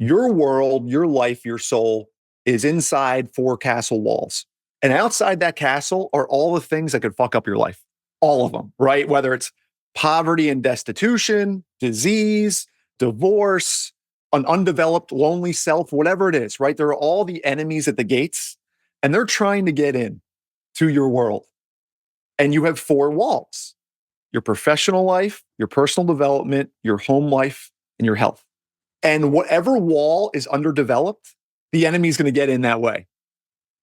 Your world, your life, your soul is inside four castle walls. And outside that castle are all the things that could fuck up your life. All of them, right? Whether it's poverty and destitution, disease, divorce, an undeveloped, lonely self, whatever it is, right? There are all the enemies at the gates, and they're trying to get in to your world. And you have four walls: your professional life, your personal development, your home life, and your health. And whatever wall is underdeveloped, the enemy is going to get in that way.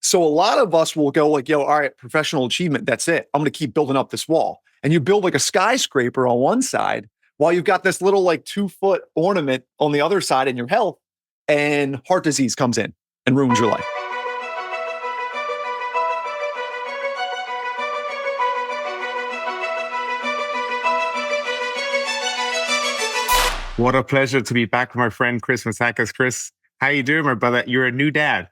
So a lot of us will go like, yo, all right, professional achievement, that's it. I'm going to keep building up this wall. And you build like a skyscraper on one side while you've got this little like 2-foot ornament on the other side in your health, and heart disease comes in and ruins your life. What a pleasure to be back with my friend Chris Matakas. Chris, how you doing, my brother? You're a new dad.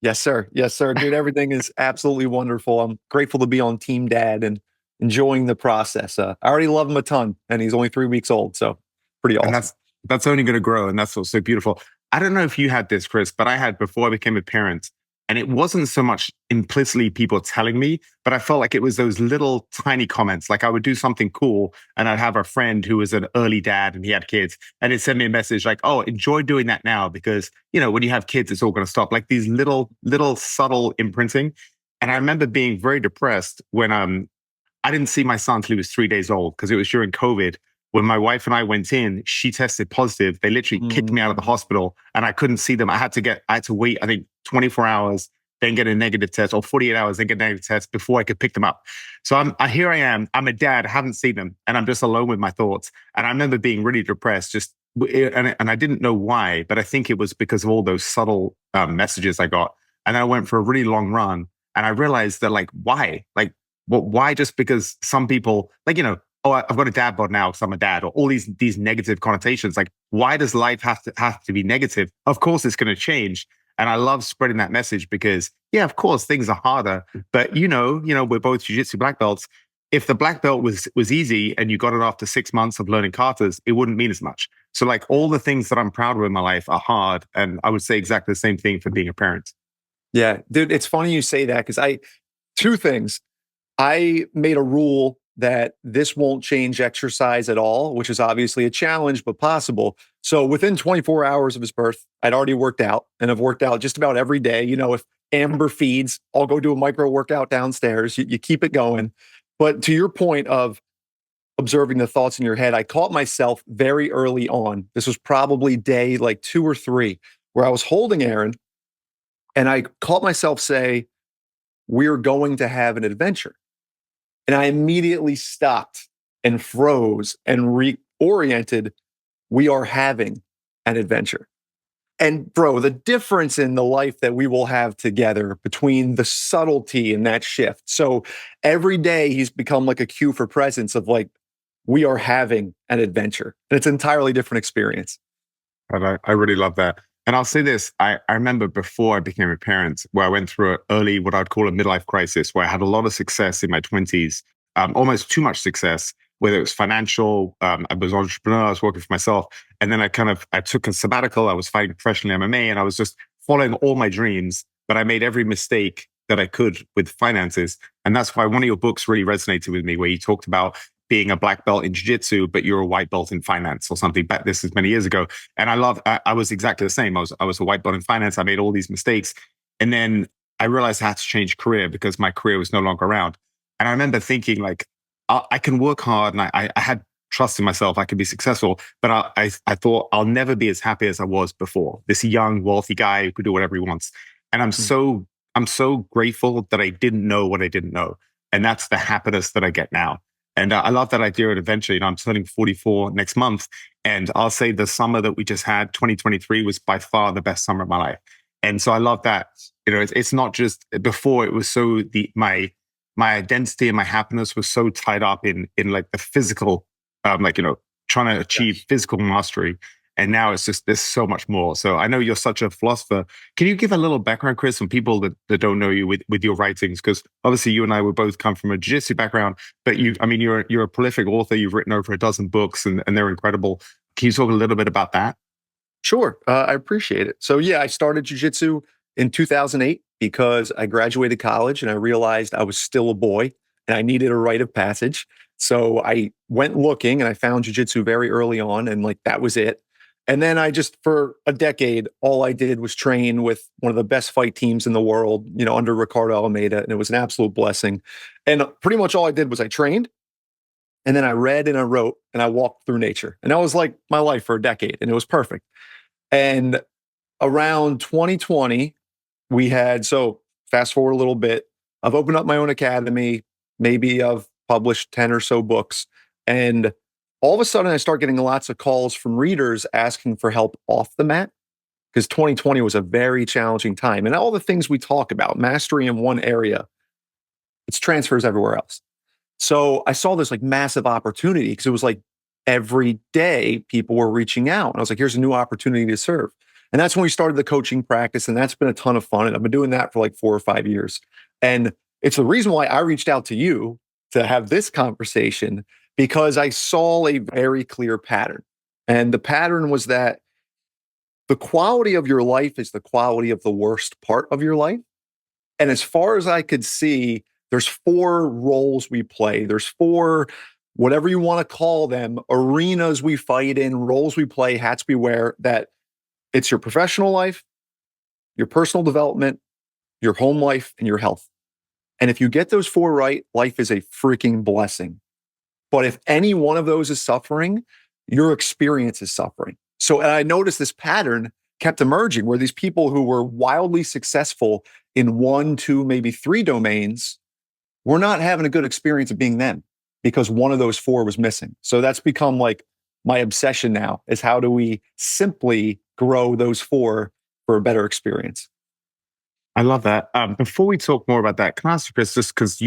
Yes, sir. Yes, sir. Dude, everything is absolutely wonderful. I'm grateful to be on Team Dad and enjoying the process. I already love him a ton, and he's only 3 weeks old. So pretty And awesome. that's only going to grow. And that's what's so beautiful. I don't know if you had this, Chris, but I had before I became a parent. And it wasn't so much implicitly people telling me, but I felt like it was those little tiny comments. Like I would do something cool and I'd have a friend who was an early dad and he had kids and he'd send me a message like, oh, enjoy doing that now because, when you have kids, it's all going to stop. Like these little subtle imprinting. And I remember being very depressed when I didn't see my son till he was 3 days old because it was during COVID. When my wife and I went in, she tested positive. They literally kicked me out of the hospital and I couldn't see them. I had to wait, I think 24 hours, then get a negative test, or 48 hours, then get a negative test before I could pick them up. So here I am, I'm a dad, I haven't seen them and I'm just alone with my thoughts. And I remember being really depressed and I didn't know why, but I think it was because of all those subtle messages I got. And I went for a really long run and I realized that why? Why just because some people oh, I've got a dad bod now because I'm a dad, or all these negative connotations. Like, why does life have to be negative? Of course, it's going to change. And I love spreading that message because, yeah, of course, things are harder. But we're both jiu-jitsu black belts. If the black belt was easy and you got it after 6 months of learning katas, it wouldn't mean as much. So all the things that I'm proud of in my life are hard. And I would say exactly the same thing for being a parent. Yeah, dude, it's funny you say that because two things. I made a rule that this won't change exercise at all, which is obviously a challenge, but possible. So within 24 hours of his birth, I'd already worked out and I've worked out just about every day. If Amber feeds, I'll go do a micro workout downstairs. You keep it going. But to your point of observing the thoughts in your head, I caught myself very early on. This was probably day like 2 or 3, where I was holding Aaron and I caught myself say, we're going to have an adventure. And I immediately stopped and froze and reoriented. We are having an adventure. And bro, the difference in the life that we will have together between the subtlety and that shift. So every day he's become like a cue for presence of we are having an adventure. And it's an entirely different experience. And I really love that. And I'll say this, I remember before I became a parent, where I went through an early, what I'd call a midlife crisis, where I had a lot of success in my 20s, almost too much success, whether it was financial, I was an entrepreneur, I was working for myself. And then I took a sabbatical, I was fighting professionally MMA, and I was just following all my dreams, but I made every mistake that I could with finances. And that's why one of your books really resonated with me, where you talked about being a black belt in jiu-jitsu, but you're a white belt in finance or something. Back this is many years ago. And I was exactly the same. I was a white belt in finance. I made all these mistakes. And then I realized I had to change career because my career was no longer around. And I remember thinking I can work hard and I had trust in myself. I can be successful, but I thought I'll never be as happy as I was before. This young, wealthy guy who could do whatever he wants. And I'm so grateful that I didn't know what I didn't know. And that's the happiness that I get now. And I love that idea of adventure. I'm turning 44 next month. And I'll say the summer that we just had, 2023, was by far the best summer of my life. And so I love that. It's not just before it was so my identity and my happiness was so tied up in the physical, trying to achieve physical mastery. And now it's just, there's so much more. So I know you're such a philosopher. Can you give a little background, Chris, from people that don't know you with your writings? Because obviously you and I would both come from a jiu-jitsu background, but you're a prolific author. You've written over a dozen books and they're incredible. Can you talk a little bit about that? Sure. I appreciate it. So yeah, I started jujitsu in 2008 because I graduated college and I realized I was still a boy and I needed a rite of passage. So I went looking and I found jujitsu very early on, and like that was it. And then I just, for a decade, all I did was train with one of the best fight teams in the world, under Ricardo Almeida. And it was an absolute blessing. And pretty much all I did was I trained, and then I read and I wrote and I walked through nature. And that was like my life for a decade. And it was perfect. And around 2020, so fast forward a little bit, I've opened up my own academy. Maybe I've published 10 or so books. And all of a sudden, I start getting lots of calls from readers asking for help off the mat, because 2020 was a very challenging time. And all the things we talk about, mastery in one area, it's transfers everywhere else. So I saw this like massive opportunity because it was like every day people were reaching out. And I was like, here's a new opportunity to serve. And that's when we started the coaching practice. And that's been a ton of fun. And I've been doing that for like 4 or 5 years. And it's the reason why I reached out to you to have this conversation, because I saw a very clear pattern. And the pattern was that the quality of your life is the quality of the worst part of your life. And as far as I could see, there's four roles we play. There's four, whatever you want to call them, arenas we fight in, roles we play, hats we wear, that it's your professional life, your personal development, your home life, and your health. And if you get those four right, life is a freaking blessing. But if any one of those is suffering, your experience is suffering. So, and I noticed this pattern kept emerging where these people who were wildly successful in one, two, maybe three domains were not having a good experience of being them because one of those four was missing. So that's become like my obsession now, is how do we simply grow those four for a better experience? I love that. Before we talk more about that, can I ask you, Chris, just because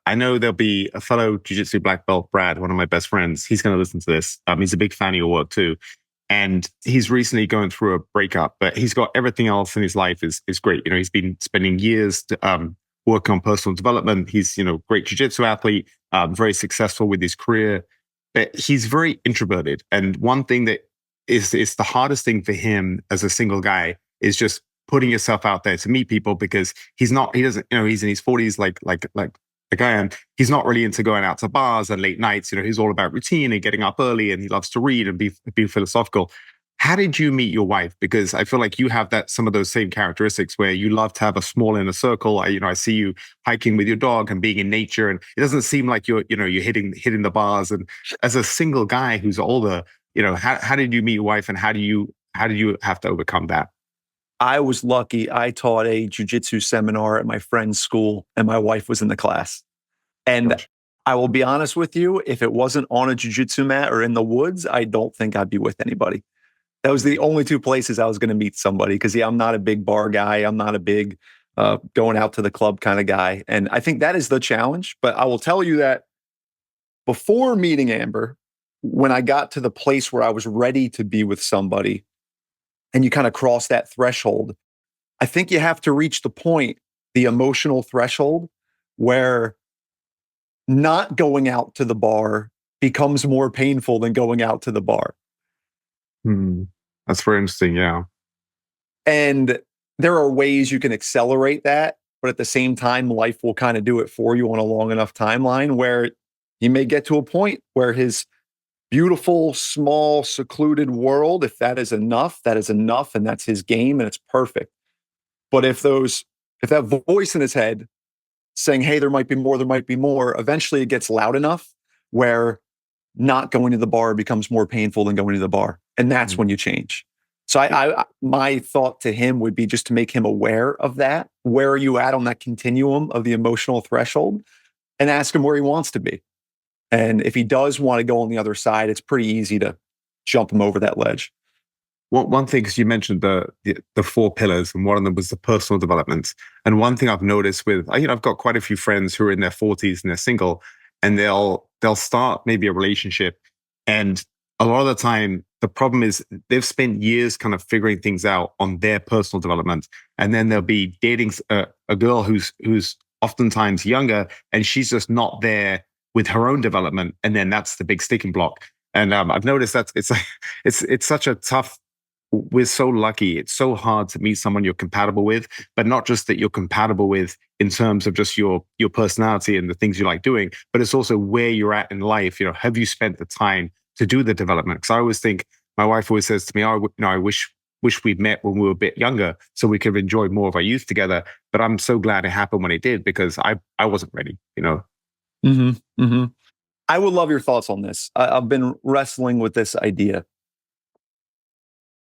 I know there'll be a fellow jiu-jitsu black belt, Brad, one of my best friends. He's going to listen to this. He's a big fan of your work too. And he's recently going through a breakup, but he's got everything else in his life is great. He's been spending years working on personal development. He's, great jiu-jitsu athlete, very successful with his career, but he's very introverted. And one thing that is the hardest thing for him as a single guy is just putting yourself out there to meet people, because he doesn't, he's in his 40s, like I am. He's not really into going out to bars and late nights. He's all about routine and getting up early, and he loves to read and be philosophical. How did you meet your wife? Because I feel like you have some of those same characteristics where you love to have a small inner circle. I see you hiking with your dog and being in nature, and it doesn't seem like you're hitting the bars. And as a single guy who's older, how did you meet your wife, and how do you have to overcome that? I was lucky. I taught a jujitsu seminar at my friend's school, and my wife was in the class. And Gotcha. I will be honest with you, if it wasn't on a jujitsu mat or in the woods, I don't think I'd be with anybody. That was the only two places I was going to meet somebody, because yeah, I'm not a big bar guy. I'm not a big going out to the club kind of guy. And I think that is the challenge. But I will tell you that before meeting Amber, when I got to the place where I was ready to be with somebody, and you kind of cross that threshold, I think you have to reach the point, the emotional threshold, where not going out to the bar becomes more painful than going out to the bar. Hmm. That's very interesting. Yeah. And there are ways you can accelerate that, but at the same time, life will kind of do it for you on a long enough timeline where you may get to a point where his beautiful, small, secluded world, if that is enough, that is enough, and that's his game, and it's perfect. But if that voice in his head saying, hey, there might be more, eventually it gets loud enough where not going to the bar becomes more painful than going to the bar. And that's when you change. So my thought to him would be just to make him aware of that. Where are you at on that continuum of the emotional threshold? And ask him where he wants to be. And if he does want to go on the other side, it's pretty easy to jump him over that ledge. Well, one thing, because you mentioned the four pillars, and one of them was the personal development. And one thing I've noticed with, I've got quite a few friends who are in their 40s and they're single, and they'll start maybe a relationship, and a lot of the time the problem is they've spent years kind of figuring things out on their personal development, and then they'll be dating a girl who's oftentimes younger, and she's just not there with her own development, and then that's the big sticking block. And I've noticed that it's such a tough we're so lucky. It's so hard to meet someone you're compatible with, but not just that you're compatible with in terms of just your personality and the things you like doing, but it's also where you're at in life. Have you spent the time to do the development? Because I always think my wife always says to me, "Oh, I wish we'd met when we were a bit younger, so we could have enjoyed more of our youth together." But I'm so glad it happened when it did because I wasn't ready. Hmm. Hmm. I would love your thoughts on this. I've been wrestling with this idea.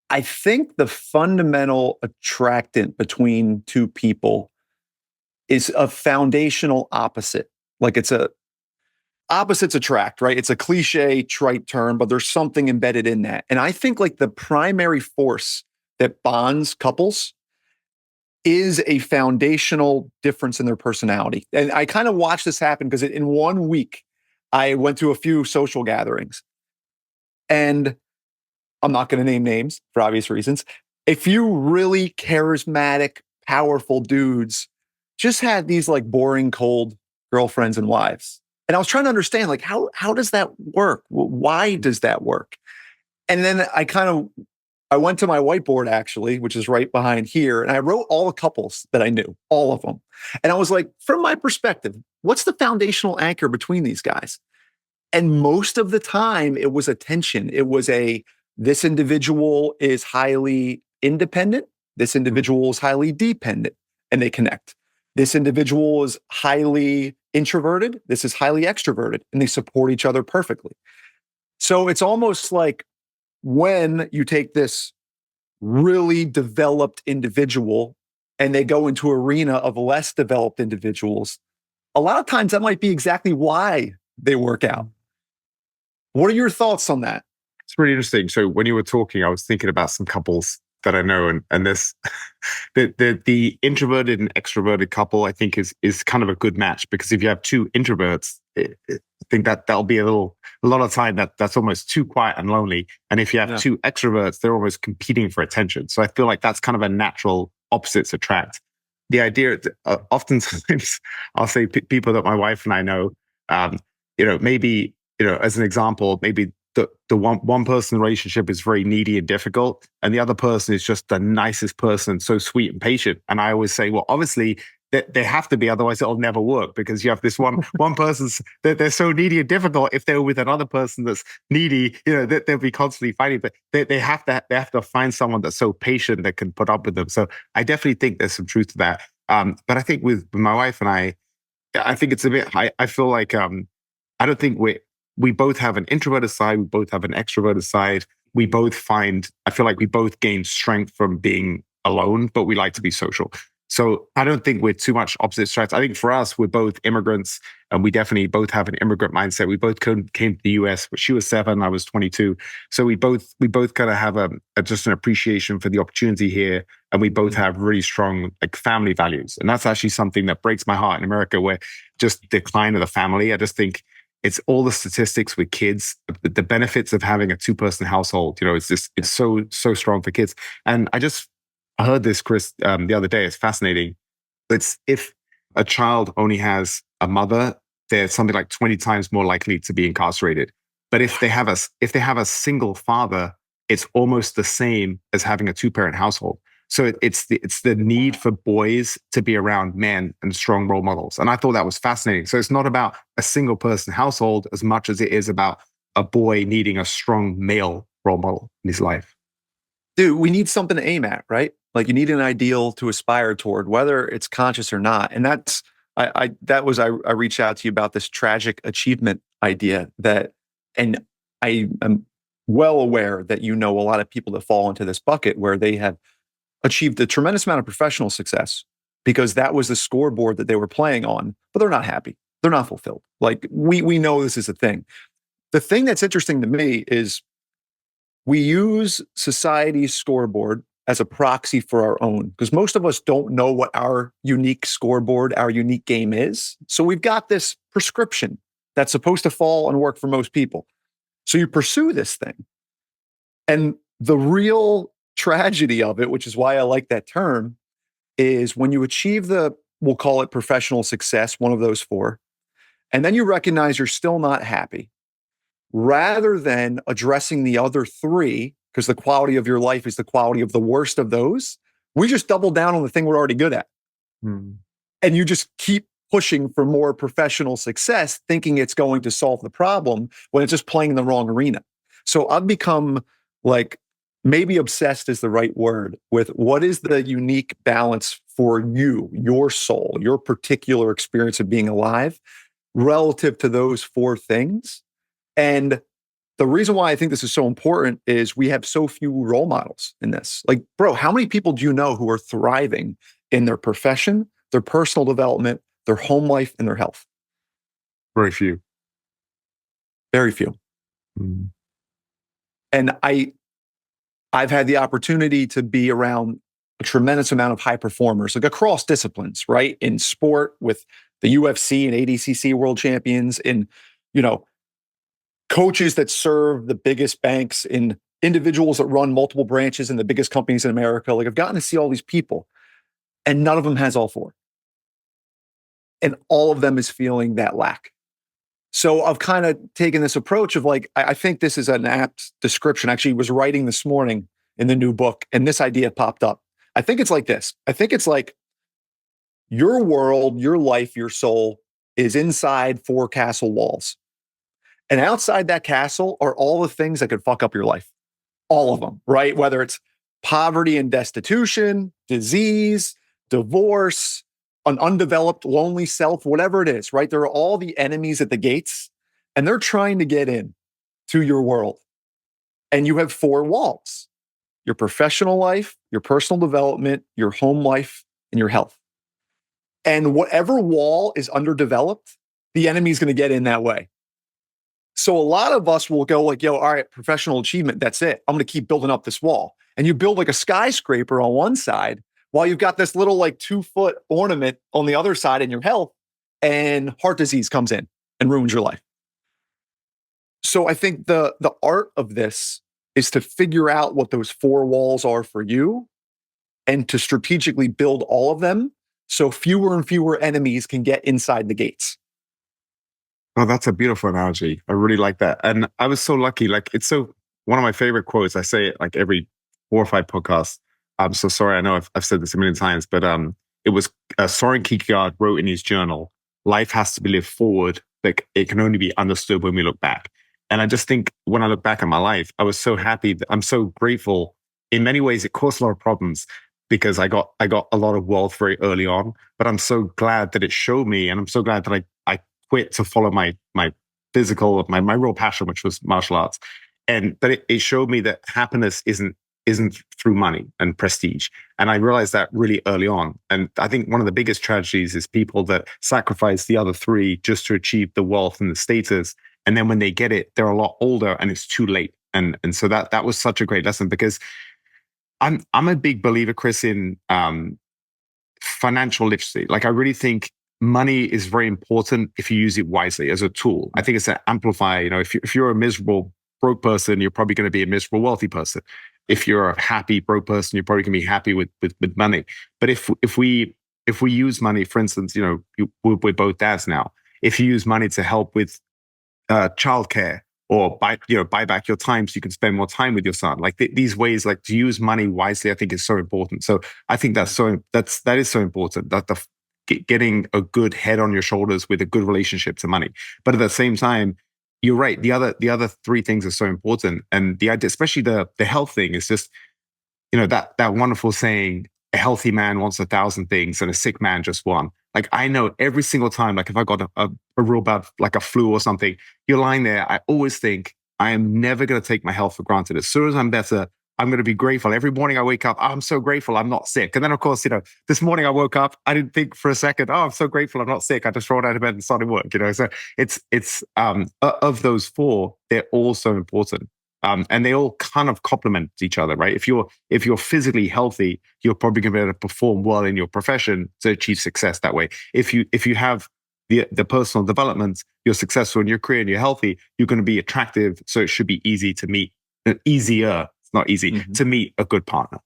I think the fundamental attractant between two people is a foundational opposite. Like it's a opposites attract, right? It's a cliche trite term, but there's something embedded in that. And I think like the primary force that bonds couples is a foundational difference in their personality. And I kind of watched this happen because in 1 week, I went to a few social gatherings and I'm not going to name names for obvious reasons. A few really charismatic, powerful dudes just had these like boring, cold girlfriends and wives. And I was trying to understand like how does that work? Why does that work? And then I went to my whiteboard actually, which is right behind here, and I wrote all the couples that I knew, all of them. And I was like, from my perspective, what's the foundational anchor between these guys? And most of the time, it was a tension. It was this individual is highly independent. This individual is highly dependent, and they connect. This individual is highly introverted. This is highly extroverted, and they support each other perfectly. So it's almost like when you take this really developed individual and they go into arena of less developed individuals, a lot of times that might be exactly why they work out. What are your thoughts on that? It's really interesting. So when you were talking, I was thinking about some couples that I know, and this the introverted and extroverted couple, I think is kind of a good match because if you have two introverts, I think that'll be a lot of time that's almost too quiet and lonely. And if you have two extroverts, they're almost competing for attention. So I feel like that's kind of a natural opposites attract. The idea, oftentimes, I'll say people that my wife and I know, maybe as an example, maybe the one person relationship is very needy and difficult, and the other person is just the nicest person, so sweet and patient. And I always say, well, obviously they have to be, otherwise it'll never work because you have this one person's they're so needy and difficult. If they were with another person that's needy, they'll be constantly fighting. But they have to find someone that's so patient that can put up with them. So I definitely think there's some truth to that. But I think with my wife and I think it's a bit. I feel like I don't think we both have an introverted side. We both have an extroverted side. I feel like we both gain strength from being alone, but we like to be social. So I don't think we're too much opposite attracts. I think for us, we're both immigrants and we definitely both have an immigrant mindset. We both came to the US, but she was 7, I was 22. So we both kind of have just an appreciation for the opportunity here. And we both have really strong like family values. And that's actually something that breaks my heart in America, where just decline of the family. I just think it's all the statistics with kids, the benefits of having a 2-person household. It's so strong for kids. And I heard this, Chris, the other day. It's fascinating. It's if a child only has a mother, they're something like 20 times more likely to be incarcerated. But if they have a single father, it's almost the same as having a 2-parent household. So it's the need for boys to be around men and strong role models. And I thought that was fascinating. So it's not about a single person household as much as it is about a boy needing a strong male role model in his life. Dude, we need something to aim at, right? Like you need an ideal to aspire toward, whether it's conscious or not. And I reached out to you about this tragic achievement idea and I am well aware that a lot of people that fall into this bucket where they have achieved a tremendous amount of professional success because that was the scoreboard that they were playing on, but they're not happy. They're not fulfilled. Like we know this is a thing. The thing that's interesting to me is we use society's scoreboard as a proxy for our own because most of us don't know what our unique scoreboard, our unique game is. So we've got this prescription that's supposed to fall and work for most people. So you pursue this thing. And the real tragedy of it, which is why I like that term, is when you achieve we'll call it professional success, one of those 4, and then you recognize you're still not happy. Rather than addressing the other 3 because the quality of your life is the quality of the worst of those, we just double down on the thing we're already good at. Mm. And you just keep pushing for more professional success, thinking it's going to solve the problem when it's just playing in the wrong arena. So I've become like, maybe obsessed is the right word, with what is the unique balance for you, your soul, your particular experience of being alive relative to those four things. And the reason why I think this is so important is we have so few role models in this. Like, bro, how many people do you know who are thriving in their profession, their personal development, their home life, and their health? Very few. Very few. Mm. And I've had the opportunity to be around a tremendous amount of high performers, like across disciplines, right? In sport with the UFC and ADCC world champions, in, you know, coaches that serve the biggest banks, in individuals that run multiple branches in the biggest companies in America. Like, I've gotten to see all these people, and none of them has all four. And all of them is feeling that lack. So I've kind of taken this approach of like, I think this is an apt description. Actually, I was writing this morning in the new book, and this idea popped up. I think it's like this. I think it's like your world, your life, your soul is inside four castle walls. And outside that castle are all the things that could fuck up your life. All of them, right? Whether it's poverty and destitution, disease, divorce, an undeveloped, lonely self, whatever it is, right? There are all the enemies at the gates, and they're trying to get in to your world. And you have four walls: your professional life, your personal development, your home life, and your health. And whatever wall is underdeveloped, the enemy is going to get in that way. So a lot of us will go like, yo, all right, professional achievement, that's it. I'm going to keep building up this wall. And you build like a skyscraper on one side while you've got this little like 2-foot ornament on the other side in your health, and heart disease comes in and ruins your life. So I think the art of this is to figure out what those four walls are for you and to strategically build all of them so fewer and fewer enemies can get inside the gates. Oh, that's a beautiful analogy. I really like that. And I was so lucky. Like, it's so one of my favorite quotes. I say it like every 4 or 5 podcasts. I'm so sorry. I know I've said this a million times, but it was Soren Kierkegaard wrote in his journal, life has to be lived forward, but it can only be understood when we look back. And I just think when I look back at my life, I was so happy. I'm so grateful. In many ways, it caused a lot of problems because I got a lot of wealth very early on, but I'm so glad that it showed me. And I'm so glad that I quit to follow my physical, my real passion, which was martial arts. And but it showed me that happiness isn't through money and prestige. And I realized that really early on. And I think one of the biggest tragedies is people that sacrifice the other three just to achieve the wealth and the status. And then when they get it, they're a lot older and it's too late. And so that was such a great lesson, because I'm a big believer, Chris, in financial literacy. Like, I really think money is very important if you use it wisely as a tool. I think it's an amplifier. You know, if you're a miserable broke person, you're probably going to be a miserable wealthy person. If you're a happy broke person, you're probably going to be happy with money. But if we use money, for instance, you know, we're both dads now. If you use money to help with childcare, or buy back your time so you can spend more time with your son, like these ways, like to use money wisely, I think is so important. So I think that is so important, that getting a good head on your shoulders with a good relationship to money. But at the same time, you're right. The other three things are so important, and the idea, especially the health thing, is just, you know, that wonderful saying, a healthy man wants 1,000 things and a sick man just one. Like, I know every single time, like if I got a real bad, like a flu or something, you're lying there, I always think I am never going to take my health for granted. As soon as I'm better, I'm going to be grateful. Every morning I wake up, oh, I'm so grateful I'm not sick. And then, of course, you know, this morning I woke up, I didn't think for a second, oh, I'm so grateful I'm not sick. I just rolled out of bed and started work, you know. So it's of those four, they're all so important. And they all kind of complement each other, right? If you're physically healthy, you're probably going to be able to perform well in your profession to achieve success that way. If you have the personal development, you're successful in your career and you're healthy, you're going to be attractive. So it should be easy to meet, easier, it's not easy, to meet a good partner.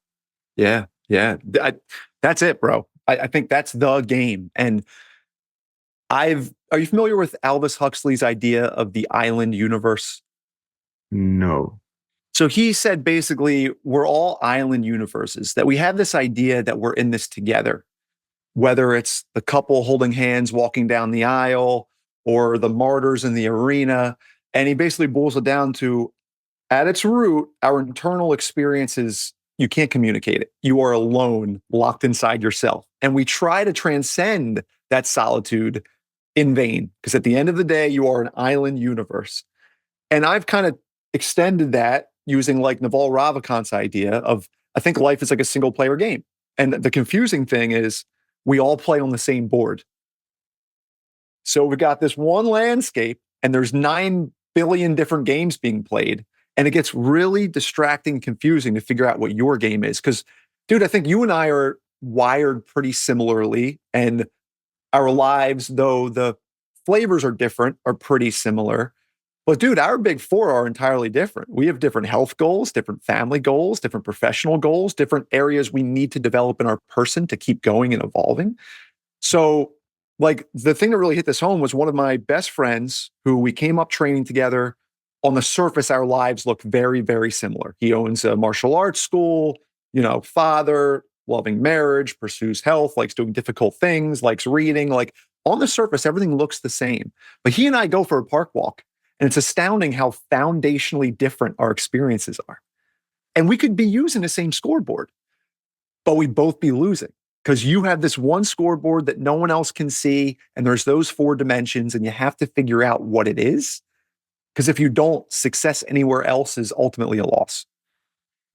Yeah. That's it, bro. I think that's the game. And are you familiar with Aldous Huxley's idea of the island universe? No. So he said basically, we're all island universes, that we have this idea that we're in this together, whether it's the couple holding hands walking down the aisle or the martyrs in the arena. And he basically boils it down to, at its root, our internal experiences, you can't communicate it. You are alone, locked inside yourself. And we try to transcend that solitude in vain, because at the end of the day, you are an island universe. And I've kind of extended that using like Naval Ravikant's idea of, I think life is like a single player game. And the confusing thing is we all play on the same board. So we got this one landscape and there's 9 billion different games being played. And it gets really distracting, confusing to figure out what your game is. Because, dude, I think you and I are wired pretty similarly. And our lives, though the flavors are different, are pretty similar. But, dude, our big four are entirely different. We have different health goals, different family goals, different professional goals, different areas we need to develop in our person to keep going and evolving. So, like, the thing that really hit this home was one of my best friends who we came up training together. On the surface, our lives look very, very similar. He owns a martial arts school, father, loving marriage, pursues health, likes doing difficult things, likes reading. Like, on the surface, everything looks the same. But he and I go for a park walk, and it's astounding how foundationally different our experiences are. And we could be using the same scoreboard, but we'd both be losing because you have this one scoreboard that no one else can see, and there's those 4 dimensions, and you have to figure out what it is. Because if you don't, success anywhere else is ultimately a loss.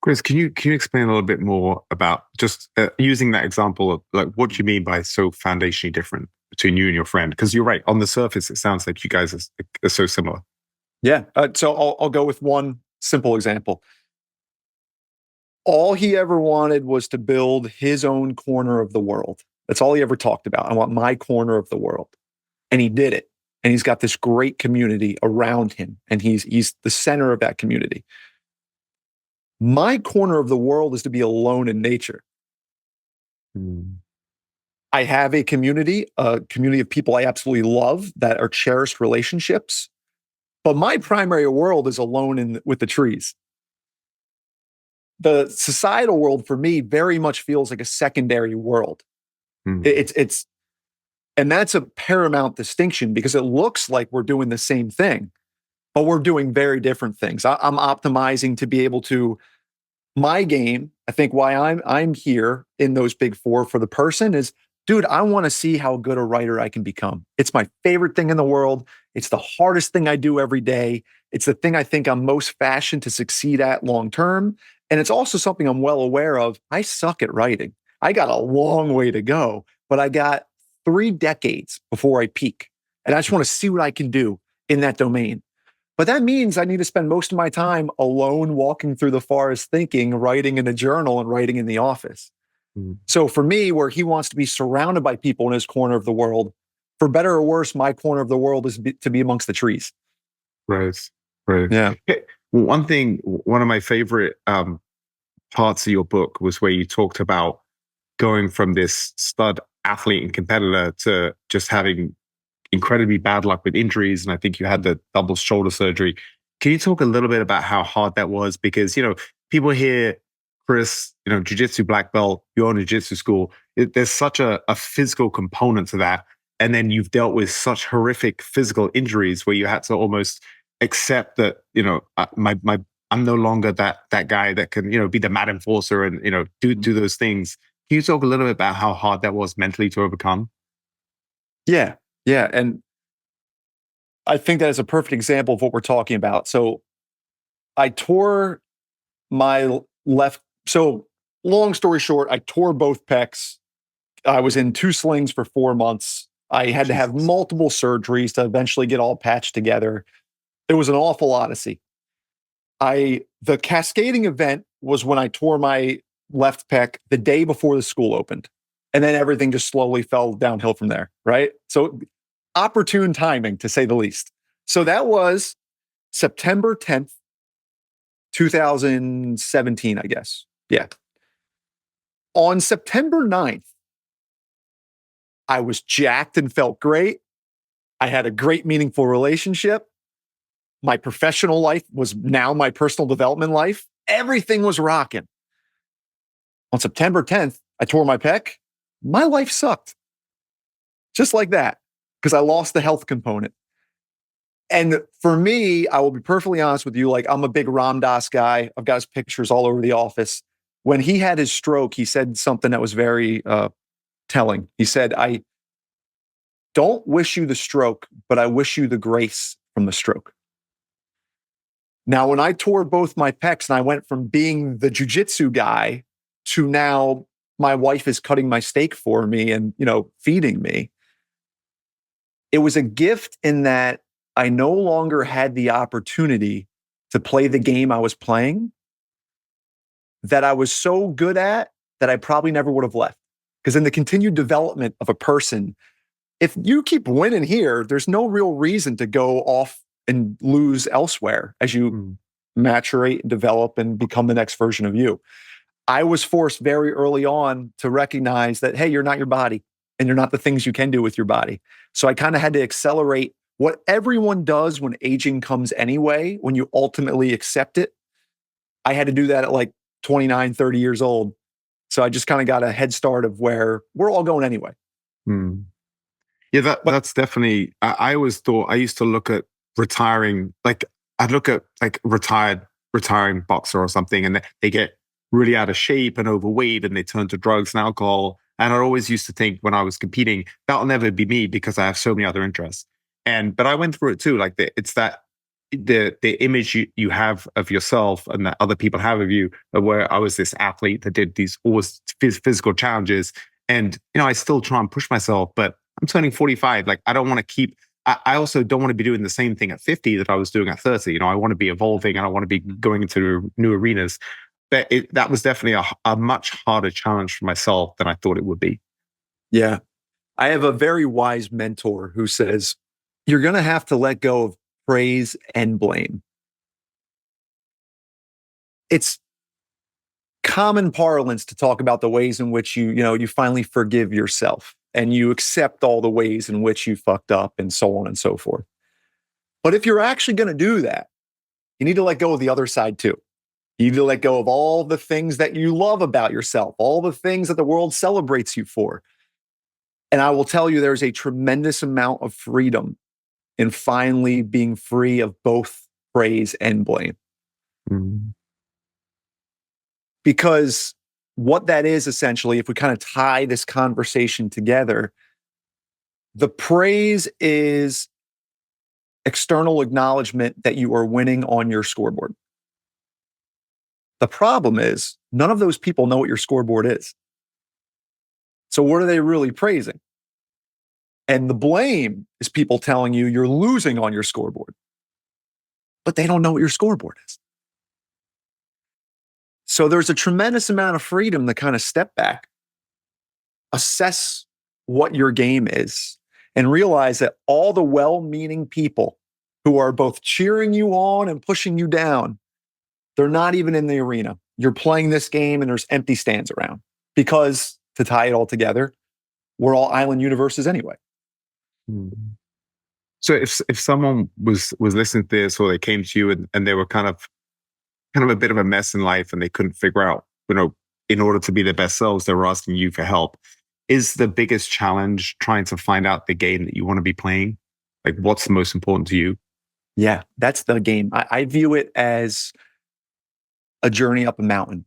Chris, can you explain a little bit more about just using that example of like what you mean by so foundationally different between you and your friend? Because you're right, on the surface, it sounds like you guys are so similar. Yeah. So I'll go with one simple example. All he ever wanted was to build his own corner of the world. That's all he ever talked about. I want my corner of the world. And he did it. And he's got this great community around him. And he's the center of that community. My corner of the world is to be alone in nature. I have a community of people I absolutely love that are cherished relationships. But my primary world is alone with the trees. The societal world for me very much feels like a secondary world. It's and that's a paramount distinction because it looks like we're doing the same thing, but we're doing very different things. I'm optimizing to be able to my game. I think why I'm here in those big four for the person is, dude, I want to see how good a writer I can become. It's my favorite thing in the world. It's the hardest thing I do every day. It's the thing I think I'm most fashioned to succeed at long term. And it's also something I'm well aware of. I suck at writing. I got a long way to go, but I got 3 decades before I peak. And I just want to see what I can do in that domain. But that means I need to spend most of my time alone walking through the forest thinking, writing in a journal, and writing in the office. So for me, where he wants to be surrounded by people in his corner of the world, for better or worse, my corner of the world is to be amongst the trees. Right. Right. Yeah. Hey, one of my favorite parts of your book was where you talked about going from this stud athlete and competitor to just having incredibly bad luck with injuries. And I think you had the double shoulder surgery. Can you talk a little bit about how hard that was? Because, people hear Chris, jiu-jitsu black belt, you own a jiu-jitsu school. There's such a physical component to that. And then you've dealt with such horrific physical injuries where you had to almost accept that, I'm no longer that guy that can, be the mat enforcer and, do those things. Can you talk a little bit about how hard that was mentally to overcome? Yeah. Yeah. And I think that is a perfect example of what we're talking about. So I tore my left. So long story short, I tore both pecs. I was in 2 slings for 4 months. I had to have multiple surgeries to eventually get all patched together. It was an awful odyssey. The cascading event was when I tore my left pec the day before the school opened. And then everything just slowly fell downhill from there, right? So opportune timing, to say the least. So that was September 10th, 2017, I guess. Yeah. On September 9th, I was jacked and felt great. I had a great, meaningful relationship. My professional life was now my personal development life. Everything was rocking. On September 10th, I tore my pec. My life sucked. Just like that, because I lost the health component. And for me, I will be perfectly honest with you, like I'm a big Ram Dass guy. I've got his pictures all over the office. When he had his stroke, he said something that was very telling. He said, I don't wish you the stroke, but I wish you the grace from the stroke. Now, when I tore both my pecs and I went from being the jiu-jitsu guy to now my wife is cutting my steak for me and, feeding me, it was a gift in that I no longer had the opportunity to play the game I was playing that I was so good at that I probably never would have left. Because in the continued development of a person, if you keep winning here, there's no real reason to go off and lose elsewhere as you maturate and develop and become the next version of you. I was forced very early on to recognize that, hey, you're not your body and you're not the things you can do with your body. So I kind of had to accelerate what everyone does when aging comes anyway, when you ultimately accept it. I had to do that at like 29, 30 years old. So I just kind of got a head start of where we're all going anyway. Yeah, that's definitely. I always thought I used to look at retiring, like I'd look at like retiring boxer or something, and they get really out of shape and overweight, and they turn to drugs and alcohol. And I always used to think when I was competing, that'll never be me because I have so many other interests. But I went through it too. Like it's that the image you have of yourself and that other people have of you, where I was this athlete that did these always physical challenges, and I still try and push myself, but I'm turning 45. Like I don't want to keep. I also don't want to be doing the same thing at 50 that I was doing at 30. I want to be evolving and I want to be going into new arenas. But that was definitely a much harder challenge for myself than I thought it would be. Yeah. I have a very wise mentor who says, you're going to have to let go of praise and blame. It's common parlance to talk about the ways in which you finally forgive yourself and you accept all the ways in which you fucked up and so on and so forth. But if you're actually going to do that, you need to let go of the other side too. You need to let go of all the things that you love about yourself, all the things that the world celebrates you for. And I will tell you, there's a tremendous amount of freedom in finally being free of both praise and blame. Because what that is essentially, if we kind of tie this conversation together, the praise is external acknowledgement that you are winning on your scoreboard. The problem is none of those people know what your scoreboard is. So what are they really praising? And the blame is people telling you you're losing on your scoreboard, but they don't know what your scoreboard is. So there's a tremendous amount of freedom to kind of step back, assess what your game is, and realize that all the well-meaning people who are both cheering you on and pushing you down, they're not even in the arena. You're playing this game and there's empty stands around because, to tie it all together, we're all island universes anyway. So if someone was listening to this, or they came to you and they were kind of a bit of a mess in life and they couldn't figure out, in order to be their best selves, they were asking you for help. Is the biggest challenge trying to find out the game that you want to be playing? Like what's the most important to you? Yeah, that's the game. I view it as a journey up a mountain.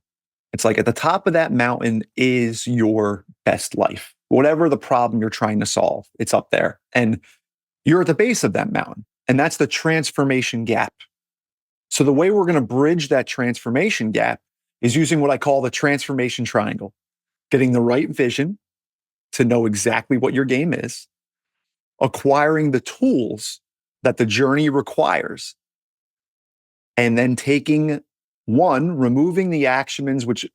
It's like at the top of that mountain is your best life. Whatever the problem you're trying to solve, it's up there. And you're at the base of that mountain. And that's the transformation gap. So the way we're going to bridge that transformation gap is using what I call the transformation triangle, getting the right vision to know exactly what your game is, acquiring the tools that the journey requires, and then removing the actions which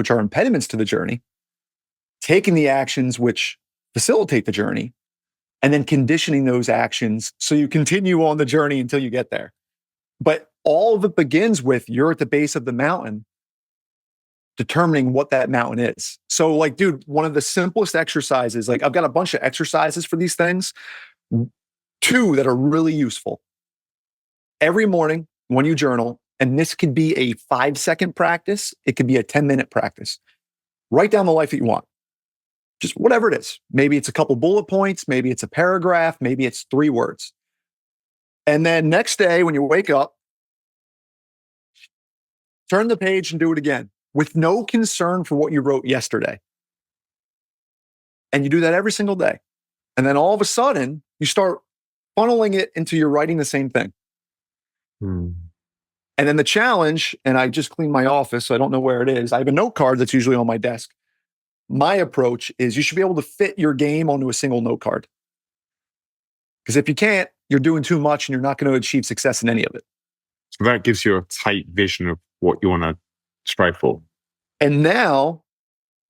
are impediments to the journey, taking the actions which facilitate the journey, and then conditioning those actions so you continue on the journey until you get there. But all of it begins with you're at the base of the mountain, determining what that mountain is. So like, dude, one of the simplest exercises, like I've got a bunch of exercises for these things, 2 that are really useful. every morning when you journal, and this could be a 5-second practice, it could be a 10-minute practice. Write down the life that you want, just whatever it is. Maybe it's a couple bullet points, maybe it's a paragraph, maybe it's 3 words. And then next day when you wake up, turn the page and do it again with no concern for what you wrote yesterday. And you do that every single day. And then all of a sudden, you start funneling it into you're writing the same thing. Hmm. And then the challenge, and I just cleaned my office, so I don't know where it is. I have a note card that's usually on my desk. My approach is you should be able to fit your game onto a single note card. Because if you can't, you're doing too much and you're not going to achieve success in any of it. So that gives you a tight vision of what you want to strive for. And now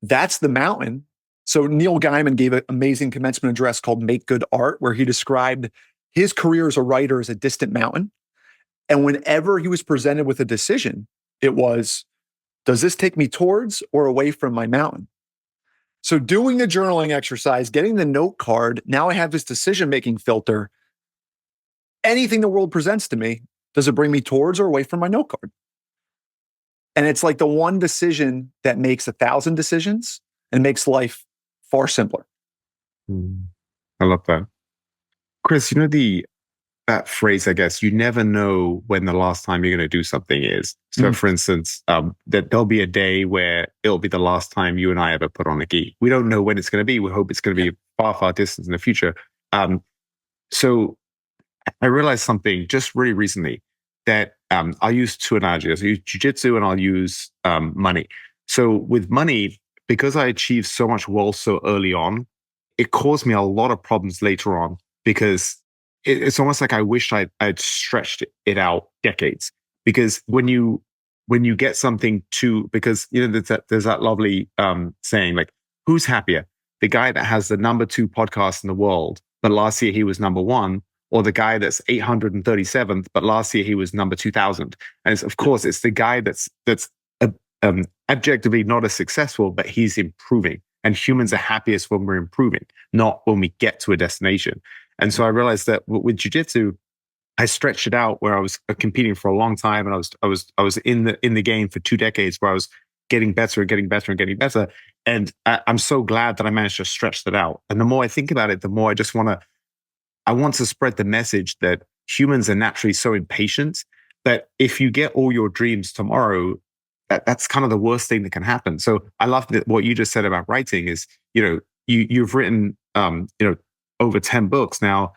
that's the mountain. So Neil Gaiman gave an amazing commencement address called Make Good Art, where he described his career as a writer as a distant mountain. And whenever he was presented with a decision, it was, does this take me towards or away from my mountain? So doing the journaling exercise, getting the note card, now I have this decision-making filter. Anything the world presents to me, does it bring me towards or away from my note card? And it's like the one decision that makes 1,000 decisions and makes life far simpler. I love that. Chris, you know that phrase, I guess, you never know when the last time you're going to do something is. So for instance, that there'll be a day where it'll be the last time you and I ever put on a gi. We don't know when it's going to be. We hope it's going to be far, far distant in the future. So I realized something just really recently that I'll use 2 analogies. I'll use jiu-jitsu and I'll use money. So with money, because I achieved so much wealth so early on, it caused me a lot of problems later on because it's almost like I wished I'd stretched it out decades. Because when you get something because there's that lovely saying, like, who's happier? The guy that has the number 2 podcast in the world, but last year he was number 1, or the guy that's 837th, but last year he was number 2000. And of course, it's the guy that's objectively not as successful, but he's improving. And humans are happiest when we're improving, not when we get to a destination. And so I realized that with jiu-jitsu, I stretched it out where I was competing for a long time, and I was in the game for 2 decades, where I was getting better and getting better and getting better. And I'm so glad that I managed to stretch that out. And the more I think about it, the more I want to spread the message that humans are naturally so impatient that if you get all your dreams tomorrow, that's kind of the worst thing that can happen. So I love that what you just said about writing is, you've written, over 10 books now.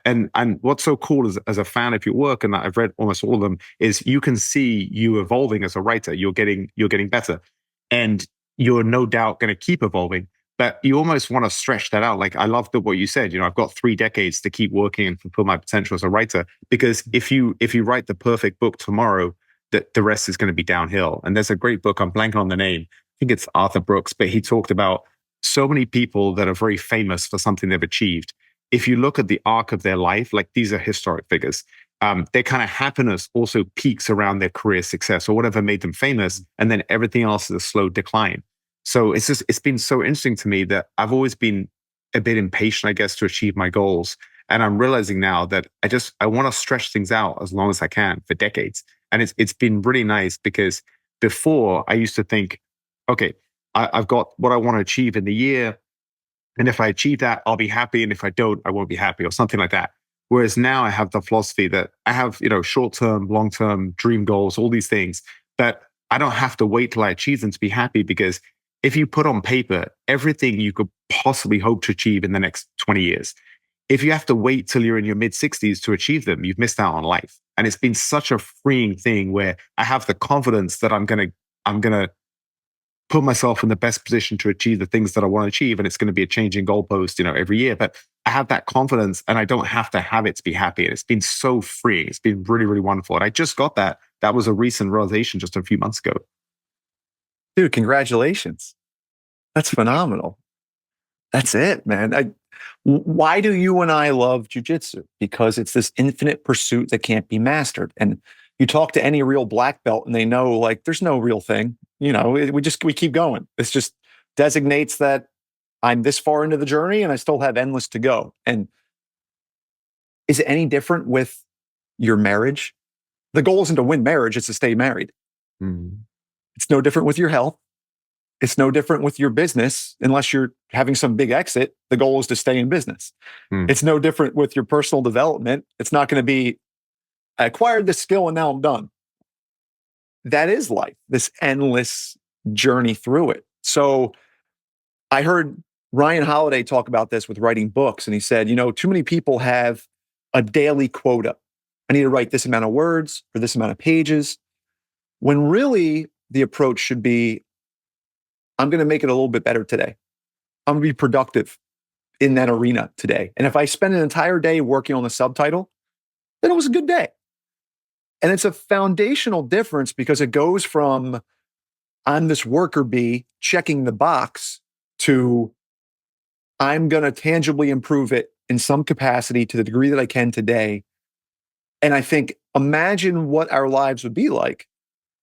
And what's so cool as a fan of your work, and I've read almost all of them, is you can see you evolving as a writer. You're getting better, and you're no doubt going to keep evolving. But you almost want to stretch that out. Like, I love what you said. I've got 3 decades to keep working and fulfill my potential as a writer. Because if you write the perfect book tomorrow, the rest is going to be downhill. And there's a great book, I'm blanking on the name. I think it's Arthur Brooks, but he talked about so many people that are very famous for something they've achieved. If you look at the arc of their life, like, these are historic figures. Their kind of happiness also peaks around their career success or whatever made them famous, and then everything else is a slow decline. So it's been so interesting to me that I've always been a bit impatient, I guess, to achieve my goals. And I'm realizing now that I want to stretch things out as long as I can for decades. And it's been really nice, because before I used to think, okay, I've got what I want to achieve in the year. And if I achieve that, I'll be happy. And if I don't, I won't be happy, or something like that. Whereas now I have the philosophy that I have, short-term, long-term dream goals, all these things, but I don't have to wait till I achieve them to be happy. Because if you put on paper everything you could possibly hope to achieve in the next 20 years, if you have to wait till you're in your mid-60s to achieve them, you've missed out on life. And it's been such a freeing thing where I have the confidence that I'm gonna put myself in the best position to achieve the things that I want to achieve. And it's going to be a changing goalpost, every year. But I have that confidence, and I don't have to have it to be happy. And it's been so freeing. It's been really, really wonderful. And I just got that. That was a recent realization just a few months ago. Dude, congratulations. That's phenomenal. That's it, man. Why do you and I love jiu-jitsu? Because it's this infinite pursuit that can't be mastered. And you talk to any real black belt and they know, like, there's no real thing. We keep going. This just designates that I'm this far into the journey and I still have endless to go. And is it any different with your marriage. The goal isn't to win marriage, it's to stay married. Mm. It's no different with your health. It's no different with your business, unless you're having some big exit. The goal is to stay in business. Mm. It's no different with your personal development. It's not going to be, I acquired this skill and now I'm done. That is life, this endless journey through it. So I heard Ryan Holiday talk about this with writing books. And he said, too many people have a daily quota. I need to write this amount of words or this amount of pages. When really the approach should be, I'm going to make it a little bit better today. I'm going to be productive in that arena today. And if I spend an entire day working on the subtitle, then it was a good day. And it's a foundational difference because it goes from I'm this worker bee checking the box to I'm going to tangibly improve it in some capacity to the degree that I can today. And I think, imagine what our lives would be like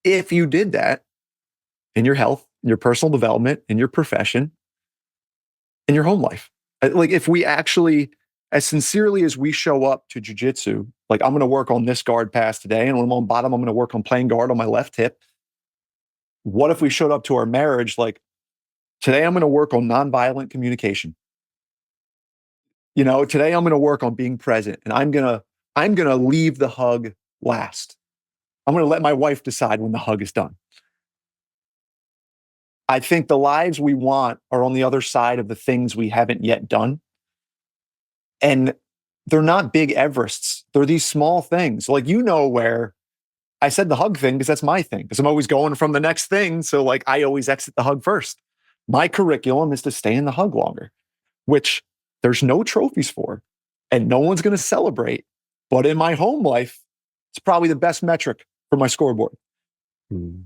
if you did that in your health, in your personal development, in your profession, in your home life. Like if we actually, as sincerely as we show up to jiu-jitsu, like I'm going to work on this guard pass today, and when I'm on bottom, I'm going to work on playing guard on my left hip. What if we showed up to our marriage like, today I'm going to work on nonviolent communication. Today I'm going to work on being present, and I'm going to leave the hug last. I'm going to let my wife decide when the hug is done. I think the lives we want are on the other side of the things we haven't yet done. And they're not big Everests. They're these small things. Like, where I said the hug thing because that's my thing, because I'm always going from the next thing. So like I always exit the hug first. My curriculum is to stay in the hug longer, which there's no trophies for, and no one's going to celebrate. But in my home life, it's probably the best metric for my scoreboard. Mm.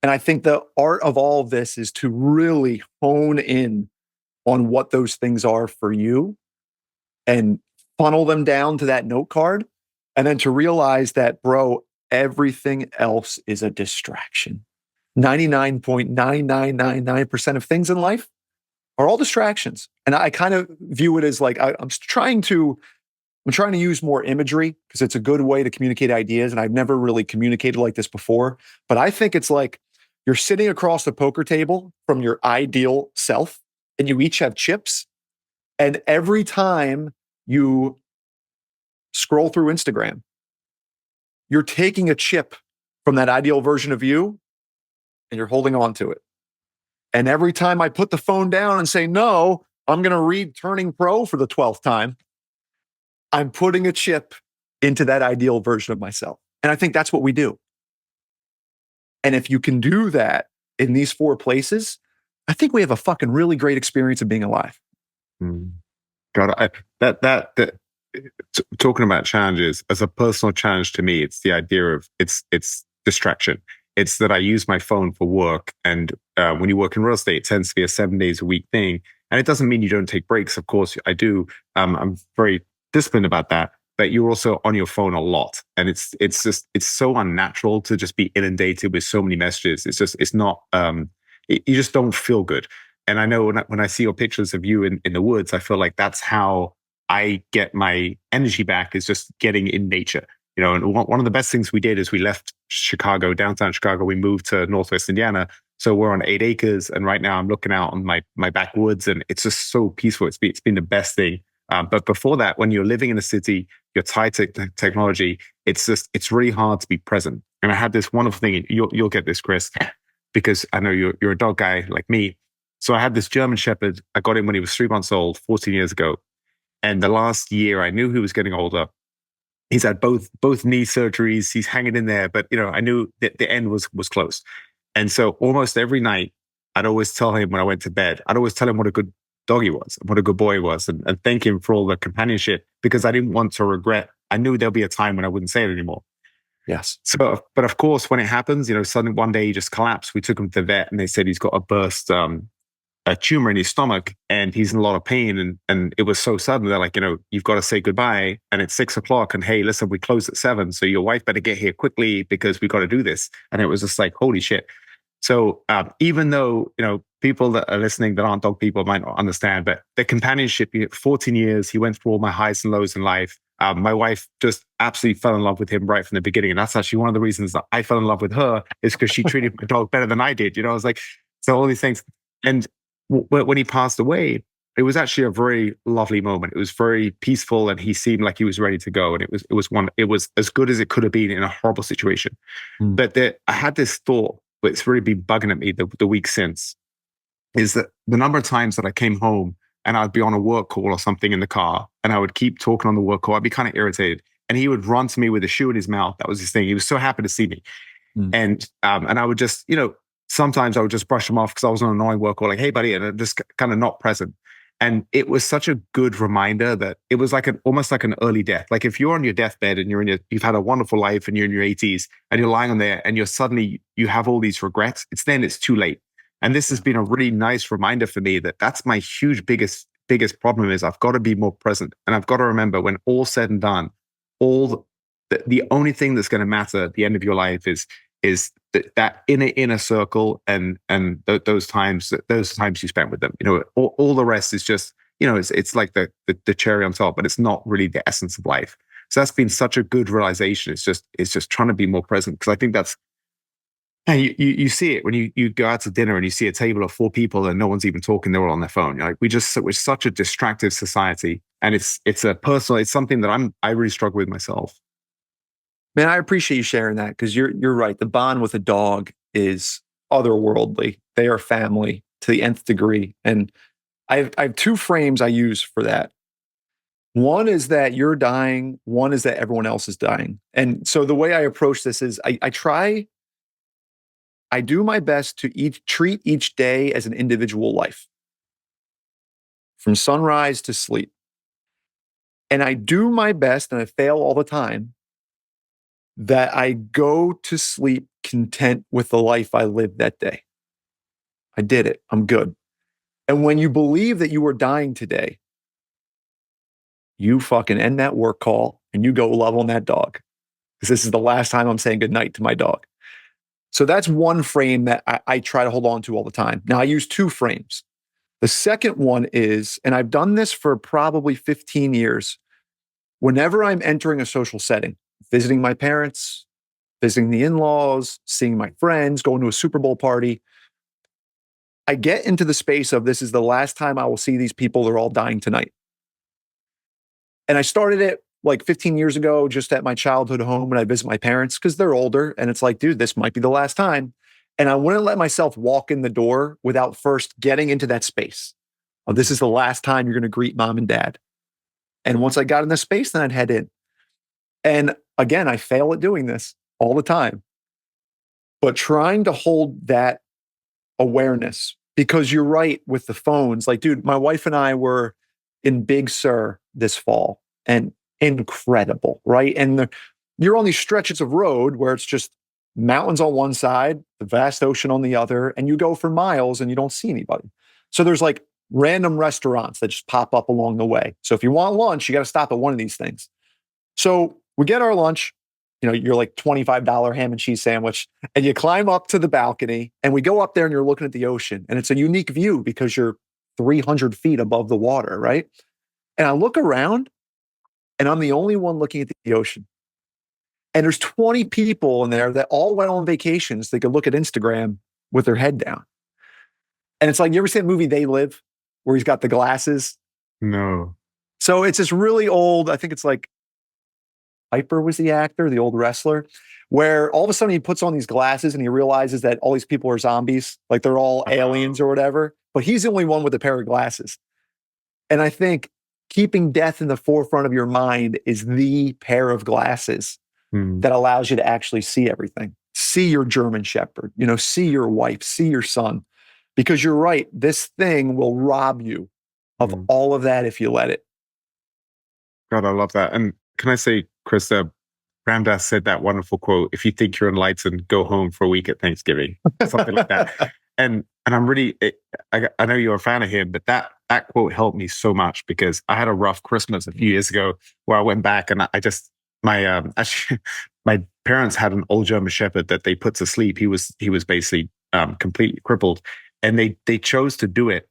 And I think the art of all of this is to really hone in on what those things are for you and funnel them down to that note card. And then to realize that, bro, everything else is a distraction. 99.9999% of things in life are all distractions. And I kind of view it as like, I'm trying to use more imagery because it's a good way to communicate ideas. And I've never really communicated like this before, but I think it's like you're sitting across the poker table from your ideal self and you each have chips. And every time you scroll through Instagram, you're taking a chip from that ideal version of you and you're holding on to it. And every time I put the phone down and say, no, I'm going to read Turning Pro for the 12th time, I'm putting a chip into that ideal version of myself. And I think that's what we do. And if you can do that in these 4 places, I think we have a fucking really great experience of being alive. Mm. God, talking about challenges, as a personal challenge to me, it's the idea of it's distraction. It's that I use my phone for work. And when you work in real estate, it tends to be a 7 days a week thing. And it doesn't mean you don't take breaks. Of course, I do. I'm very disciplined about that. But you're also on your phone a lot. And it's so unnatural to just be inundated with so many messages. It's not, you just don't feel good. And I know when I see your pictures of you in the woods, I feel like that's how I get my energy back, is just getting in nature. And one of the best things we did is we left Chicago, downtown Chicago. We moved to Northwest Indiana. So we're on 8 acres. And right now I'm looking out on my backwoods, and it's just so peaceful. It's been the best thing. But before that, when you're living in a city, you're tied to technology. It's really hard to be present. And I had this wonderful thing. You'll get this, Chris, because I know you're a dog guy like me. So I had this German Shepherd. I got him when he was 3 months old, 14 years ago. And the last year, I knew he was getting older. He's had both knee surgeries. He's hanging in there, but I knew that the end was close. And so almost every night, I'd always tell him when I went to bed, I'd always tell him what a good dog he was, what a good boy he was, and thank him for all the companionship, because I didn't want to regret. I knew there'll be a time when I wouldn't say it anymore. Yes. So, but of course, when it happens, suddenly one day he just collapsed. We took him to the vet, and they said he's got a tumor in his stomach, and he's in a lot of pain. And it was so sudden. They're like, you've got to say goodbye, and it's 6 o'clock. And hey, listen, we close at 7, so your wife better get here quickly because we got to do this. And it was just like, holy shit. So even though people that are listening that aren't dog people might not understand, but the companionship, 14 years, he went through all my highs and lows in life. My wife just absolutely fell in love with him right from the beginning. And that's actually one of the reasons that I fell in love with her, is because she treated my dog better than I did. I was like, so all these things. And when he passed away, it was actually a very lovely moment. It was very peaceful, and he seemed like he was ready to go. And it was as good as it could have been in a horrible situation. Mm. But I had this thought, but it's really been bugging at me the week since, is that the number of times that I came home and I'd be on a work call or something in the car, and I would keep talking on the work call. I'd be kind of irritated, and he would run to me with a shoe in his mouth. That was his thing. He was so happy to see me. Mm. And I would just, sometimes I would just brush him off because I was on an annoying work call, like, hey, buddy, and I'm just kind of not present. And it was such a good reminder that it was like almost like an early death. Like if you're on your deathbed and you've had a wonderful life and you're in your 80s and you're lying on there and you have all these regrets, it's too late. And this has been a really nice reminder for me that that's my biggest problem, is I've got to be more present. And I've got to remember, when all's said and done, the only thing that's going to matter at the end of your life is that inner circle and those times you spent with them. All the rest is just, it's like the cherry on top, but it's not really the essence of life. So that's been such a good realization. It's just trying to be more present, because I think that's, and you see it when you go out to dinner and you see a table of 4 people and no one's even talking; they're all on their phone. You're like, we're such a distractive society, and it's something that I really struggle with myself. Man, I appreciate you sharing that, because you're right. The bond with a dog is otherworldly. They are family to the nth degree. And I have 2 frames I use for that. One is that you're dying. One is that everyone else is dying. And so the way I approach this is I do my best to treat each day as an individual life, from sunrise to sleep. And I do my best, and I fail all the time, that I go to sleep content with the life I lived that day. I did it. I'm good. And when you believe that you are dying today, you fucking end that work call and you go love on that dog, because this is the last time I'm saying goodnight to my dog. So that's one frame that I try to hold on to all the time. Now, I use 2 frames. The second one is, and I've done this for probably 15 years, whenever I'm entering a social setting, visiting my parents, visiting the in-laws, seeing my friends, going to a Super Bowl party, I get into the space of, this is the last time I will see these people. They're all dying tonight. And I started it like 15 years ago, just at my childhood home when I visit my parents, because they're older. And it's like, dude, this might be the last time. And I wouldn't let myself walk in the door without first getting into that space. Oh, this is the last time you're going to greet mom and dad. And once I got in the space, then I'd head in. And again, I fail at doing this all the time. But trying to hold that awareness, because you're right with the phones. Like, dude, my wife and I were in Big Sur this fall, and incredible, right? And you're on these stretches of road where it's just mountains on one side, the vast ocean on the other, and you go for miles and you don't see anybody. So there's like random restaurants that just pop up along the way. So if you want lunch, you got to stop at one of these things. So we get our lunch, you're like $25 ham and cheese sandwich, and you climb up to the balcony, and we go up there and you're looking at the ocean, and it's a unique view because you're 300 feet above the water, right? And I look around, and I'm the only one looking at the ocean. And there's 20 people in there that all went on vacations. They could look at Instagram with their head down. And it's like, you ever see that movie They Live, where he's got the glasses? No. So it's this really old, I think it's like Piper was the actor, the old wrestler, where all of a sudden he puts on these glasses and he realizes that all these people are zombies, like they're all aliens or whatever, but he's the only one with a pair of glasses. And I think keeping death in the forefront of your mind is the pair of glasses that allows you to actually see everything. See your German Shepherd, see your wife, see your son, because you're right. This thing will rob you of all of that if you let it. God, I love that. And can I say, Chris, Ramdas said that wonderful quote, "If you think you're enlightened, go home for a week at Thanksgiving," something like that. And I'm really, I know you're a fan of him, but that quote helped me so much, because I had a rough Christmas a few years ago where I went back and actually, my parents had an old German Shepherd that they put to sleep. He was basically completely crippled, and they chose to do it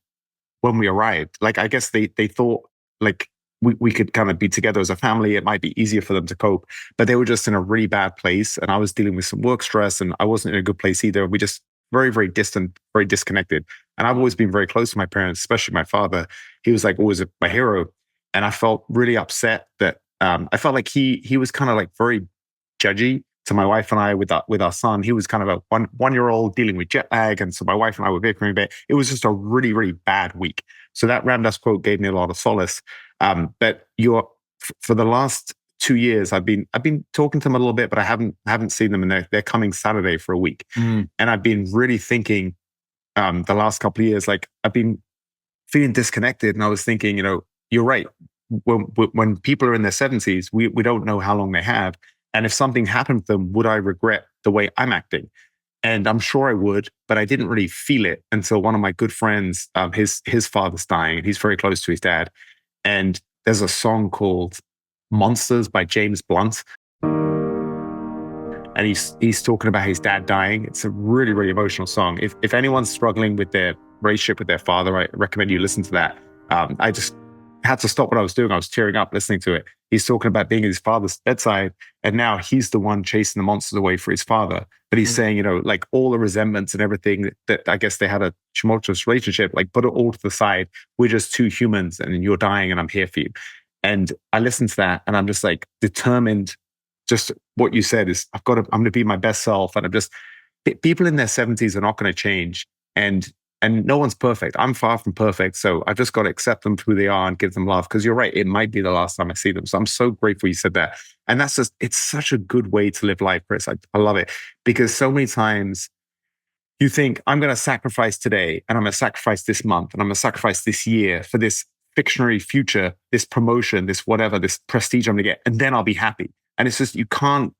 when we arrived. Like, I guess they thought, like, we could kind of be together as a family. It might be easier for them to cope, but they were just in a really bad place. And I was dealing with some work stress and I wasn't in a good place either. We just very, very distant, very disconnected. And I've always been very close to my parents, especially my father. He was like always my hero. And I felt really upset that I felt like he was kind of like very judgy to my wife and I with our son. He was kind of a one year old dealing with jet lag, and so my wife and I were bickering a bit. It was just a really really bad week. So that Ram Dass quote gave me a lot of solace. But for the last 2 years, I've been talking to them a little bit, but I haven't seen them, and they're coming Saturday for a week. And I've been really thinking the last couple of years, like I've been feeling disconnected, and I was thinking, you're right. When people are in their 70s, we don't know how long they have. And if something happened to them, would I regret the way I'm acting? And I'm sure I would, but I didn't really feel it until one of my good friends, his father's dying, and he's very close to his dad. And there's a song called Monsters by James Blunt. And he's talking about his dad dying. It's a really, really emotional song. If anyone's struggling with their relationship with their father, I recommend you listen to that. I just had to stop what I was doing. I was tearing up listening to it. He's talking about being at his father's bedside, and now he's the one chasing the monsters away for his father. But he's saying, like all the resentments and everything that I guess they had a tumultuous relationship, like put it all to the side. We're just two humans, and you're dying, and I'm here for you. And I listened to that, and I'm just like determined. Just what you said is, I'm going to be my best self, and people in their 70s are not going to change, and no one's perfect. I'm far from perfect. So I've just got to accept them for who they are and give them love. Because you're right, it might be the last time I see them. So I'm so grateful you said that. And it's such a good way to live life, Chris. I love it. Because so many times you think, I'm going to sacrifice today, and I'm going to sacrifice this month, and I'm going to sacrifice this year for this fictionary future, this promotion, this whatever, this prestige I'm going to get, and then I'll be happy. And it's just, you can't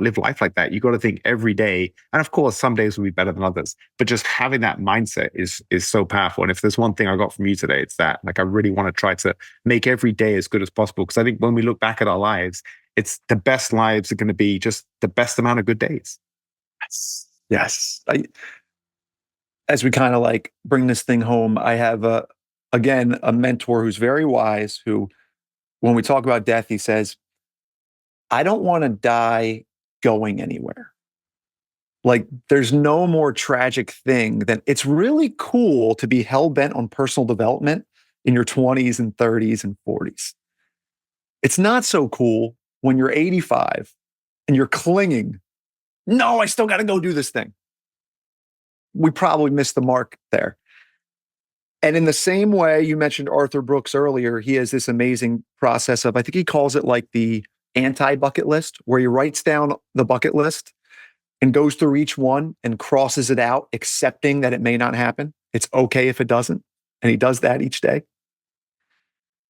live life like that. You got to think every day. And of course, some days will be better than others, but just having that mindset is so powerful. And if there's one thing I got from you today, it's that. Like, I really want to try to make every day as good as possible. Because I think when we look back at our lives, it's the best lives are going to be just the best amount of good days. Yes. As we kind of like bring this thing home, I have again, a mentor who's very wise, who, when we talk about death, he says, I don't want to die going anywhere. Like, there's no more tragic thing than, it's really cool to be hell-bent on personal development in your 20s and 30s and 40s. It's not so cool when you're 85 and you're clinging. No, I still got to go do this thing. We probably missed the mark there. And in the same way, you mentioned Arthur Brooks earlier, he has this amazing process of, I think he calls it like the anti-bucket list, where he writes down the bucket list and goes through each one and crosses it out, accepting that it may not happen. It's okay if it doesn't. And he does that each day.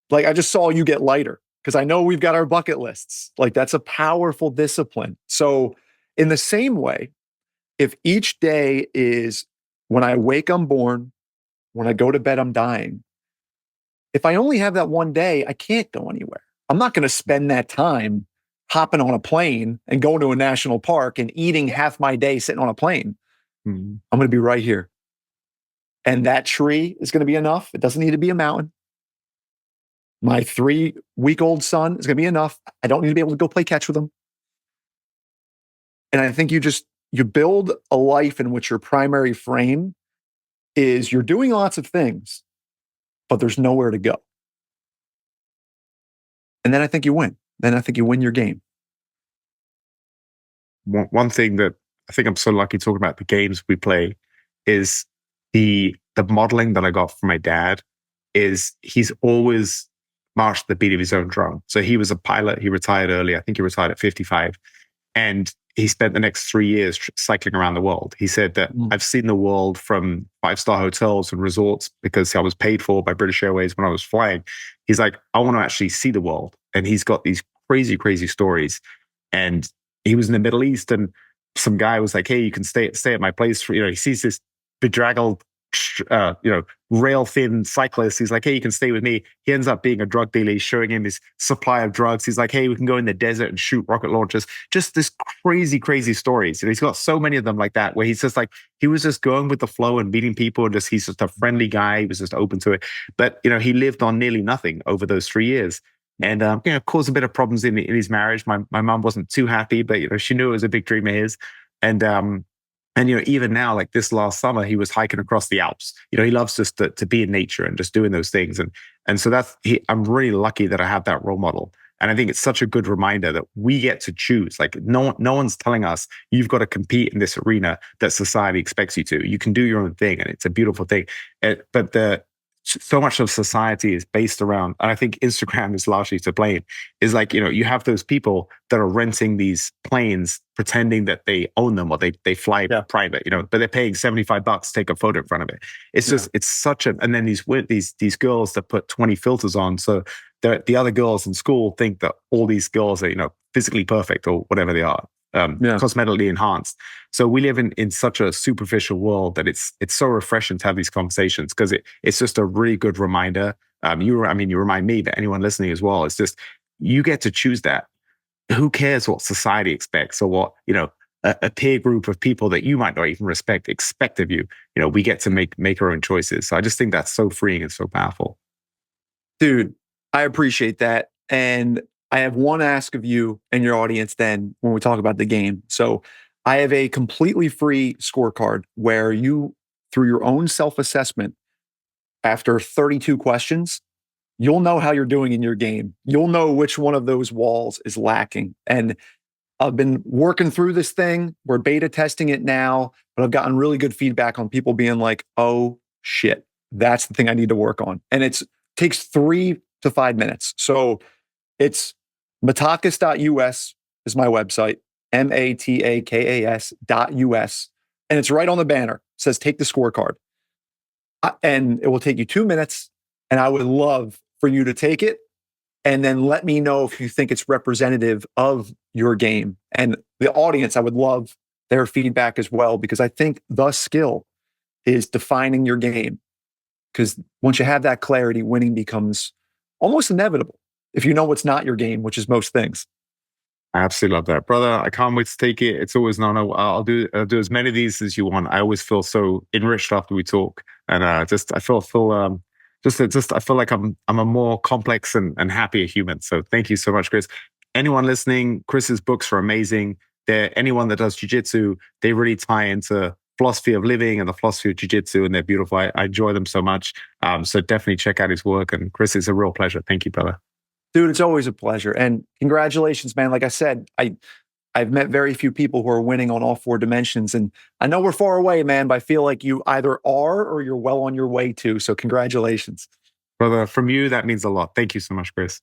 Like, I just saw you get lighter because I know we've got our bucket lists. Like, that's a powerful discipline. So in the same way, if each day is, when I wake, I'm born, when I go to bed, I'm dying. If I only have that one day, I can't go anywhere. I'm not going to spend that time hopping on a plane and going to a national park and eating half my day sitting on a plane. I'm going to be right here. And that tree is going to be enough. It doesn't need to be a mountain. My 3-week-old son is going to be enough. I don't need to be able to go play catch with him. And I think you build a life in which your primary frame is you're doing lots of things, but there's nowhere to go. And then I think you win. Then I think you win your game. One thing that I think I'm so lucky talking about the games we play is the modeling that I got from my dad is he's always marched the beat of his own drum. So he was a pilot. He retired early. I think he retired at 55. And he spent the next 3 years cycling around the world. He said that I've seen the world from 5-star hotels and resorts because I was paid for by British Airways when I was flying. He's like, I want to actually see the world. And he's got these crazy, crazy stories. And he was in the Middle East, and some guy was like, hey, you can stay at my place. He sees this bedraggled, rail thin cyclist. He's like, hey, you can stay with me. He ends up being a drug dealer. He's showing him his supply of drugs. He's like, hey, we can go in the desert and shoot rocket launchers. Just this crazy, crazy stories. And he's got so many of them like that, where he's just like, he was just going with the flow and meeting people, and he's just a friendly guy. He was just open to it. But, he lived on nearly nothing over those 3 years. and caused a bit of problems in his marriage. My mom wasn't too happy, but she knew it was a big dream of his, and even now, like this last summer, he was hiking across the Alps. He loves just to be in nature and just doing those things, and so I'm really lucky that I have that role model. And I think it's such a good reminder that we get to choose. Like no one's telling us you've got to compete in this arena that society expects you to. You can do your own thing, and it's a beautiful thing. But so much of society is based around, and I think Instagram is largely to blame, is like, you have those people that are renting these planes pretending that they own them, or they fly private, but they're paying $75 to take a photo in front of it. It's just, it's such a, and then these girls that put 20 filters on. So the other girls in school think that all these girls are, physically perfect or whatever they are. Cosmetically enhanced. So we live in such a superficial world that it's so refreshing to have these conversations, because it's just a really good reminder. You remind me, but anyone listening as well, it's just, you get to choose that. Who cares what society expects, or what, a peer group of people that you might not even expect of you. We get to make our own choices. So I just think that's so freeing and so powerful. Dude, I appreciate that. And I have one ask of you and your audience then when we talk about the game. So I have a completely free scorecard where you, through your own self-assessment, after 32 questions, you'll know how you're doing in your game. You'll know which one of those walls is lacking. And I've been working through this thing. We're beta testing it now, but I've gotten really good feedback on people being like, oh shit, that's the thing I need to work on. And it takes 3 to 5 minutes. So it's Matakas.us is my website, Matakas.us. And it's right on the banner. It says, take the scorecard. And it will take you 2 minutes. And I would love for you to take it and then let me know if you think it's representative of your game. And the audience, I would love their feedback as well, because I think the skill is defining your game. Because once you have that clarity, winning becomes almost inevitable if you know what's not your game, which is most things. I absolutely love that, brother. I can't wait to take it. It's always no. I'll do as many of these as you want. I always feel so enriched after we talk, and I feel like I'm a more complex and happier human. So thank you so much, Chris. Anyone listening, Chris's books are amazing. Anyone that does jiu-jitsu, they really tie into philosophy of living and the philosophy of jiu-jitsu, and they're beautiful. I enjoy them so much. So definitely check out his work. And Chris, it's a real pleasure. Thank you, brother. Dude, it's always a pleasure. And congratulations, man. Like I said, I've met very few people who are winning on all 4 dimensions. And I know we're far away, man, but I feel like you either are or you're well on your way to. So congratulations. Brother, from you, that means a lot. Thank you so much, Chris.